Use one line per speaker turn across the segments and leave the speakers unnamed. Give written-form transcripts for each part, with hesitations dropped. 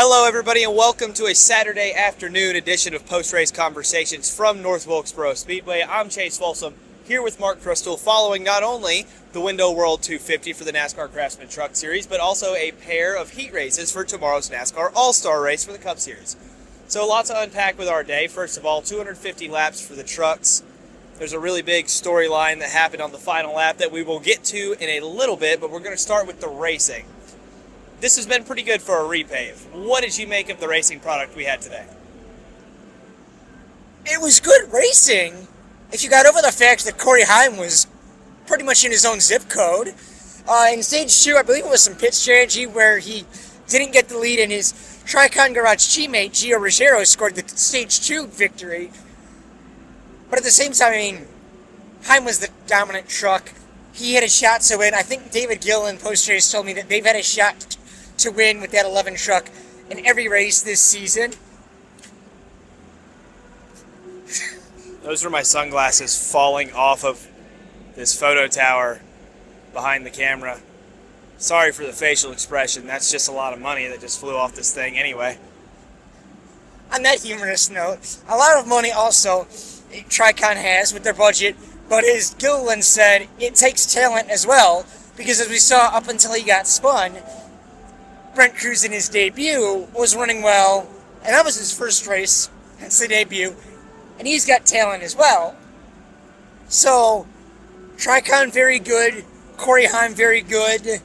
Hello everybody and welcome to a Saturday afternoon edition of Post-Race Conversations from North Wilkesboro Speedway. I'm Chase Folsom, here with Mark Kristl, following not only the Window World 250 for the NASCAR Craftsman Truck Series, but also a pair of heat races for tomorrow's NASCAR All-Star Race for the Cup Series. So lots to unpack with our day. First of all, 250 laps for the trucks. There's a really big storyline that happened on the final lap that we will get to in a little bit, but we're going to start with the racing. This has been pretty good for a repave. What did you make of the racing product we had today?
It was good racing if you got over the fact that Corey Heim was pretty much in his own zip code. In stage 2, I believe it was some pit strategy where he didn't get the lead and his Tricon Garage teammate, Gio Ruggiero, scored the stage 2 victory. But at the same time, I mean, Heim was the dominant truck. He had a shot to win. I think David Gill in post-race told me that they've had a shot to win with that 11 truck in every race this season.
Those were my sunglasses falling off of this photo tower behind the camera. Sorry for the facial expression. That's just a lot of money that just flew off this thing anyway.
On that humorous note, a lot of money also Tricon has with their budget, but as Gilliland said, it takes talent as well, because as we saw up until he got spun, Brent Cruz in his debut was running well, and that was his first race, hence the debut, and he's got talent as well. So, Tricon very good, Corey Heim very good.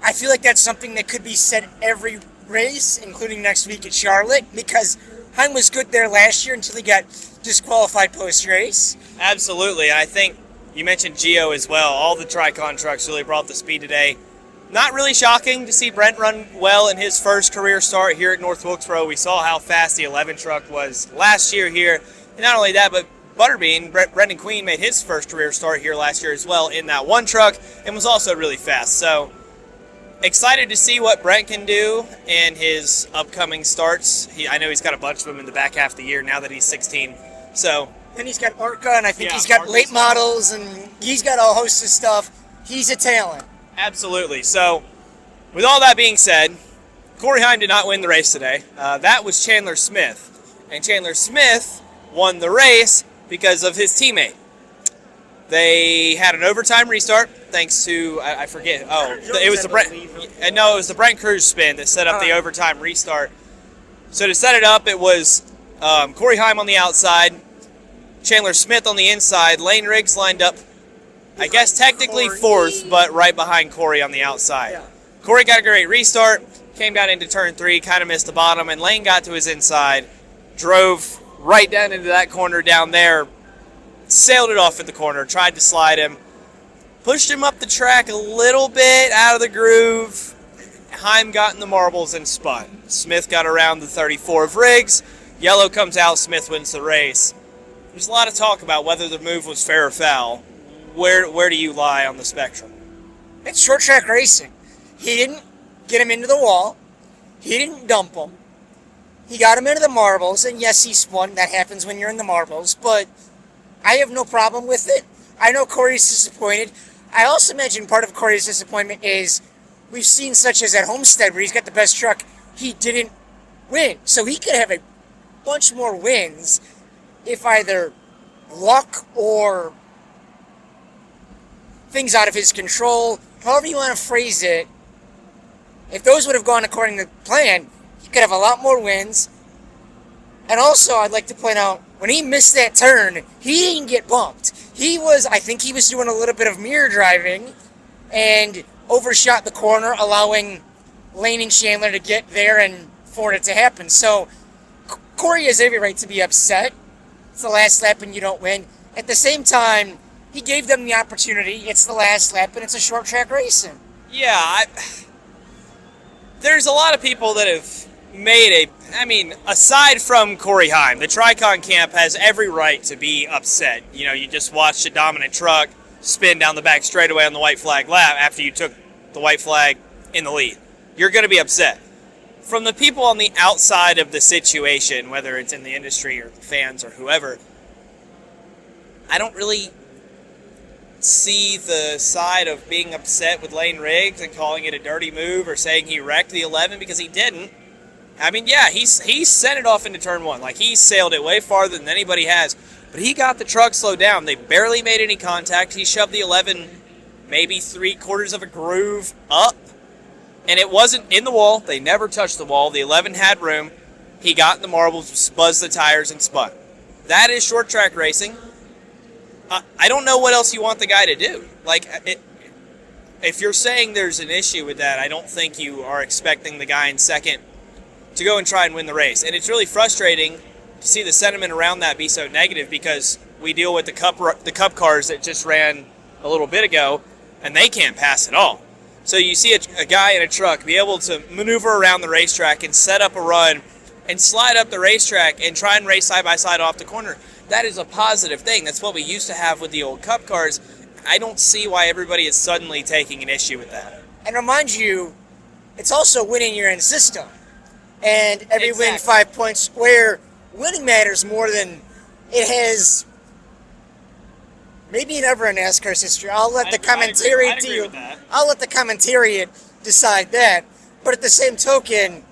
I feel like that's something that could be said every race, including next week at Charlotte, because Heim was good there last year until he got disqualified post-race.
Absolutely. I think you mentioned Gio as well. All the Tricon trucks really brought the speed today. Not really shocking to see Brent run well in his first career start here at North Wilkesboro. We saw how fast the 11 truck was last year here. And not only that, but Butterbean, Brendan Queen, made his first career start here last year as well in that one truck and was also really fast. So excited to see what Brent can do in his upcoming starts. I know he's got a bunch of them in the back half of the year now that he's 16. So,
and he's got ARCA, and I think he's got late models, and he's got a host of stuff. He's a talent.
Absolutely. So, with all that being said, Corey Heim did not win the race today. That was Chandler Smith. And Chandler Smith won the race because of his teammate. They had an overtime restart thanks to, I forget, it was the Brent Cruz spin that set up the overtime restart. So to set it up, it was Corey Heim on the outside, Chandler Smith on the inside, Layne Riggs lined up, I guess technically fourth, but right behind Corey on the outside. Yeah. Corey got a great restart, came down into turn 3, kind of missed the bottom, and Layne got to his inside, drove right down into that corner down there, sailed it off at the corner, tried to slide him, pushed him up the track a little bit out of the groove. Heim got in the marbles and spun. Smith got around the 34 of Riggs. Yellow comes out, Smith wins the race. There's a lot of talk about whether the move was fair or foul. Where do you lie on the spectrum?
It's short track racing. He didn't get him into the wall. He didn't dump him. He got him into the marbles, and yes, he spun. That happens when you're in the marbles, but I have no problem with it. I know Corey's disappointed. I also imagine part of Corey's disappointment is we've seen such as at Homestead where he's got the best truck, he didn't win. So he could have a bunch more wins if either luck or things out of his control, however you want to phrase it, if those would have gone according to plan, he could have a lot more wins. And also, I'd like to point out, when he missed that turn, he didn't get bumped. I think he was doing a little bit of mirror driving and overshot the corner, allowing Layne and Chandler to get there and for it to happen. So, Corey has every right to be upset. It's the last lap and you don't win. At the same time, he gave them the opportunity. It's the last lap and it's a short track racing.
Yeah, there's a lot of people that have made aside from Corey Heim, the Tricon camp has every right to be upset. You know, you just watched a dominant truck spin down the back straightaway on the white flag lap after you took the white flag in the lead. You're going to be upset. From the people on the outside of the situation, whether it's in the industry or the fans or whoever, I don't really see the side of being upset with Layne Riggs and calling it a dirty move or saying he wrecked the 11, because he didn't. I mean, yeah, he sent it off into turn one. Like, he sailed it way farther than anybody has. But he got the truck slowed down. They barely made any contact. He shoved the 11 maybe 3/4 of a groove up. And it wasn't in the wall. They never touched the wall. The 11 had room. He got in the marbles, buzzed the tires, and spun. That is short track racing. I don't know what else you want the guy to do. Like, if you're saying there's an issue with that, I don't think you are expecting the guy in second to go and try and win the race. And it's really frustrating to see the sentiment around that be so negative, because we deal with the cup cars that just ran a little bit ago, and they can't pass at all. So you see a guy in a truck be able to maneuver around the racetrack and set up a run and slide up the racetrack and try and race side by side off the corner. That is a positive thing. That's what we used to have with the old cup cars. I don't see why everybody is suddenly taking an issue with that.
And remind you, it's also winning your own system. And every win,
Exactly.
5 points, where winning matters more than it has maybe never in NASCAR's history. I'll let the commentary
I'd agree with that.
I'll let the commentary decide that. But at the same token,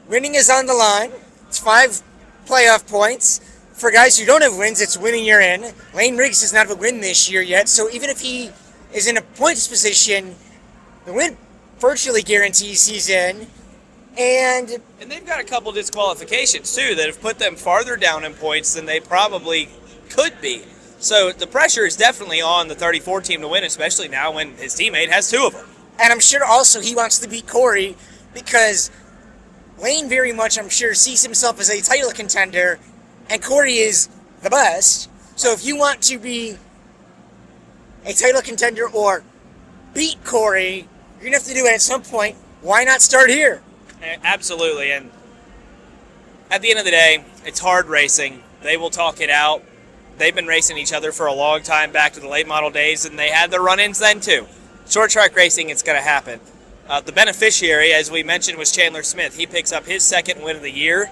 winning is on the line. It's 5 playoff points. For guys who don't have wins, it's winning you're in. Layne Riggs does not have a win this year yet, so even if he is in a points position, the win virtually guarantees he's in. And
they've got a couple disqualifications, too, that have put them farther down in points than they probably could be. So the pressure is definitely on the 34 team to win, especially now when his teammate has 2 of them.
And I'm sure also he wants to beat Corey, because Layne very much, I'm sure, sees himself as a title contender, and Corey is the best. So if you want to be a title contender or beat Corey, you're going to have to do it at some point. Why not start here?
Absolutely. And at the end of the day, it's hard racing. They will talk it out. They've been racing each other for a long time, back to the late model days, and they had their run-ins then too. Short track racing, it's going to happen. The beneficiary, as we mentioned, was Chandler Smith. He picks up his second win of the year.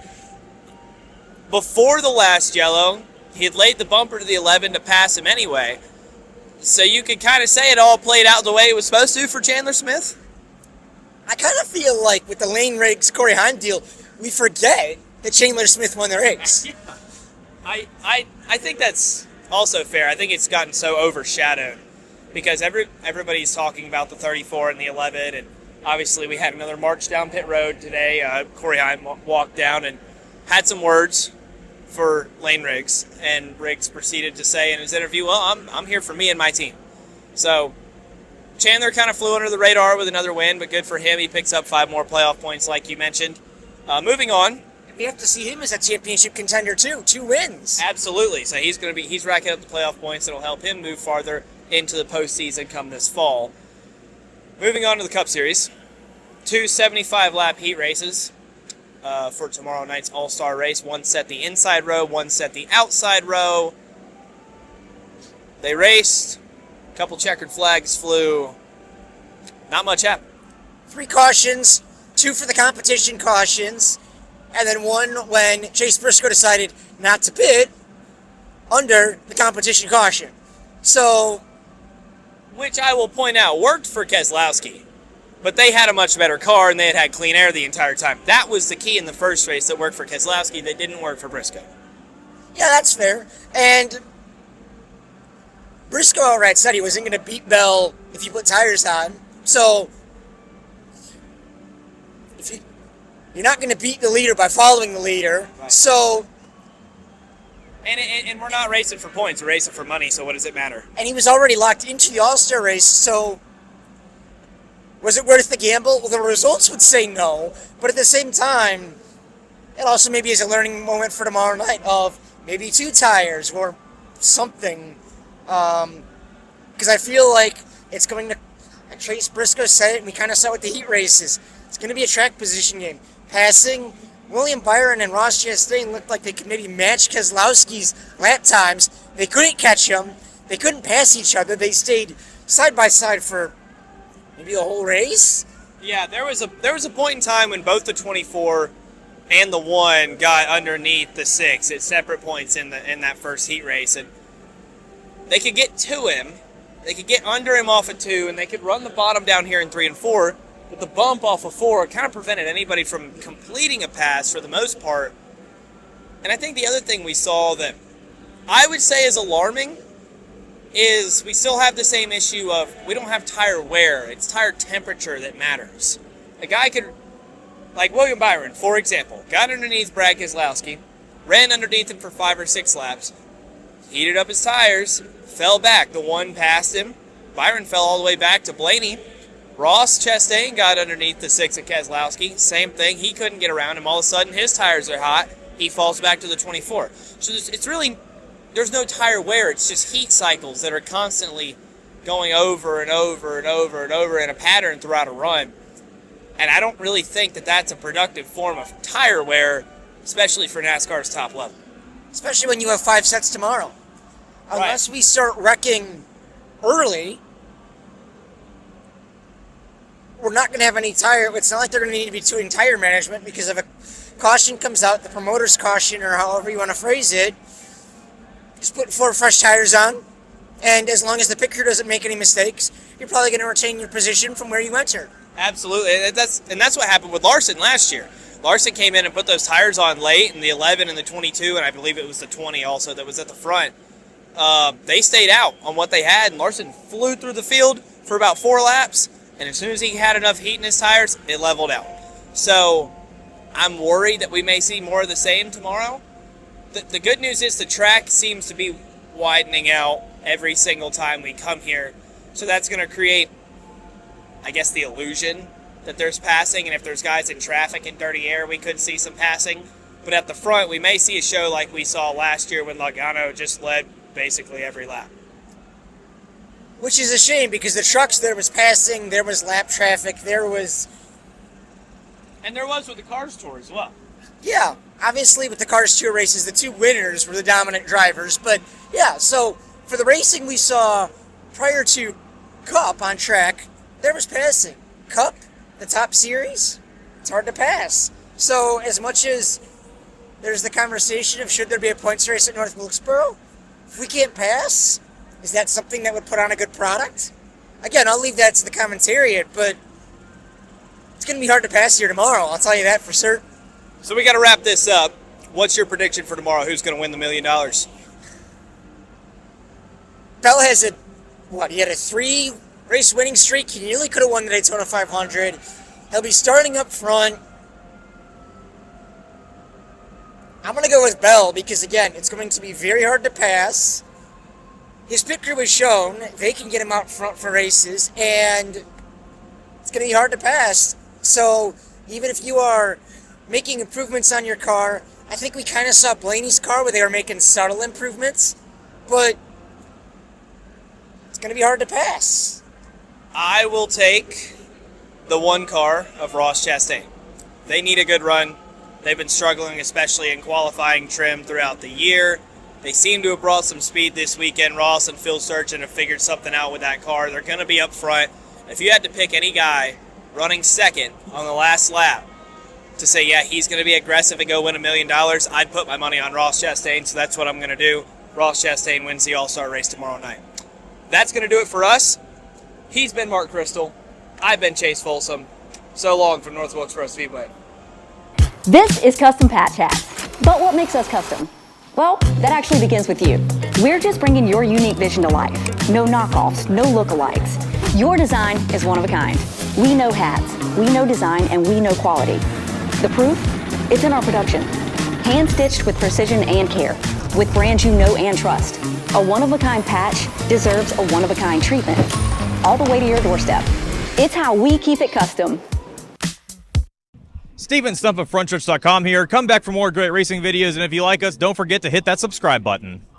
Before the last yellow, he had laid the bumper to the 11 to pass him anyway. So you could kind of say it all played out the way it was supposed to for Chandler Smith.
I kind of feel like with the Layne Riggs Corey Heim deal, we forget that Chandler Smith won the race.
Yeah. I think that's also fair. I think it's gotten so overshadowed because everybody's talking about the 34 and the 11, and obviously we had another march down pit road today. Corey Heim walked down and had some words for Layne Riggs, and Riggs proceeded to say in his interview, well, I'm here for me and my team. So Chandler kind of flew under the radar with another win, but good for him. He picks up 5 more playoff points like you mentioned. Moving on.
We have to see him as a championship contender too. 2 wins.
Absolutely. So he's racking up the playoff points that'll help him move farther into the postseason come this fall. Moving on to the Cup Series. 2 75-lap heat races for tomorrow night's All-Star race. One set the inside row, one set the outside row. They raced. A couple checkered flags flew. Not much happened.
3 cautions, 2 for the competition cautions, and then 1 when Chase Briscoe decided not to pit under the competition caution. So,
Which I will point out worked for Keselowski, but they had a much better car and they had clean air the entire time. That was the key in the first race that worked for Keselowski that didn't work for Briscoe.
yeah, that's fair. And Briscoe outright said he wasn't going to beat Bell if he put tires on. So, you're not going to beat the leader by following the leader.
Right.
So,
And we're not racing for points, we're racing for money, so what does it matter?
and he was already locked into the All-Star race, so was it worth the gamble? Well, the results would say no, but at the same time, it also maybe is a learning moment for tomorrow night of maybe 2 tires or something, because I feel like it's going to, like Chase Briscoe said it, and we kind of saw it with the heat races, it's going to be a track position game. Passing, William Byron and Ross Chastain looked like they could maybe match Keselowski's lap times. They couldn't catch him. They couldn't pass each other. They stayed side by side for maybe the whole race.
Yeah, there was a point in time when both the 24 and the 1 got underneath the 6 at separate points in that first heat race, and they could get to him. They could get under him off at 2, and they could run the bottom down here in 3 and 4, but the bump off of 4 kind of prevented anybody from completing a pass for the most part. And I think the other thing we saw that I would say is alarming is we still have the same issue of we don't have tire wear. It's tire temperature that matters. A guy could, like William Byron, for example, got underneath Brad Keselowski, ran underneath him for 5 or 6 laps, heated up his tires, fell back. The one passed him. Byron fell all the way back to Blaney. Ross Chastain got underneath the 6 of Keselowski. Same thing. He couldn't get around him. All of a sudden, his tires are hot. He falls back to the 24. So it's really, there's no tire wear. It's just heat cycles that are constantly going over and over and over and over in a pattern throughout a run. And I don't really think that that's a productive form of tire wear, especially for NASCAR's top level.
Especially when you have 5 sets tomorrow. Unless we start wrecking early, we're not going to have any tire. It's not like they're going to need to be doing tire management, because if a caution comes out, the promoter's caution, or however you want to phrase it, just put 4 fresh tires on, and as long as the picker doesn't make any mistakes, you're probably going to retain your position from where you entered.
Absolutely, and that's what happened with Larson last year. Larson came in and put those tires on late in the 11 and the 22, and I believe it was the 20 also that was at the front. They stayed out on what they had, and Larson flew through the field for about 4 laps, and as soon as he had enough heat in his tires, it leveled out. So I'm worried that we may see more of the same tomorrow. The good news is the track seems to be widening out every single time we come here, so that's going to create, I guess, the illusion that there's passing, and if there's guys in traffic and dirty air, we could see some passing. But at the front, we may see a show like we saw last year when Logano just led basically every lap.
Which is a shame, because the trucks, there was passing, there was lap traffic, there was...
And there was with the Cars Tour as well.
Yeah, obviously with the Cars Tour races, the 2 winners were the dominant drivers. But yeah, so for the racing we saw prior to Cup on track, there was passing. Cup, the top series, it's hard to pass. So as much as there's the conversation of should there be a points race at North Wilkesboro, if we can't pass, is that something that would put on a good product? Again, I'll leave that to the commentariat, but it's going to be hard to pass here tomorrow. I'll tell you that for certain.
So we got to wrap this up. What's your prediction for tomorrow? Who's going to win the $1 million?
Bell has he had a 3-race winning streak. He nearly could have won the Daytona 500. He'll be starting up front. I'm going to go with Bell because, again, it's going to be very hard to pass. His pit crew has shown they can get him out front for races, and it's going to be hard to pass. So even if you are making improvements on your car, I think we kind of saw Blaney's car where they were making subtle improvements, but it's going to be hard to pass.
I will take the 1 car of Ross Chastain. They need a good run. They've been struggling, especially in qualifying trim throughout the year. They seem to have brought some speed this weekend. Ross and Phil Surgeon have figured something out with that car. They're going to be up front. If you had to pick any guy running second on the last lap to say, yeah, he's going to be aggressive and go win $1 million, I'd put my money on Ross Chastain, so that's what I'm going to do. Ross Chastain wins the All-Star race tomorrow night. That's going to do it for us. He's been Mark Kristl. I've been Chase Folsom. So long from North Wilkesboro Speedway.
This is Custom Patch Hats. But what makes us custom? Well, that actually begins with you. We're just bringing your unique vision to life. No knockoffs, no lookalikes. Your design is one of a kind. We know hats, we know design, and we know quality. The proof? It's in our production. Hand-stitched with precision and care, with brands you know and trust. A one-of-a-kind patch deserves a one-of-a-kind treatment, all the way to your doorstep. It's how we keep it custom.
Steven Stump of Frontstretch.com here. Come back for more great racing videos, and if you like us, don't forget to hit that subscribe button.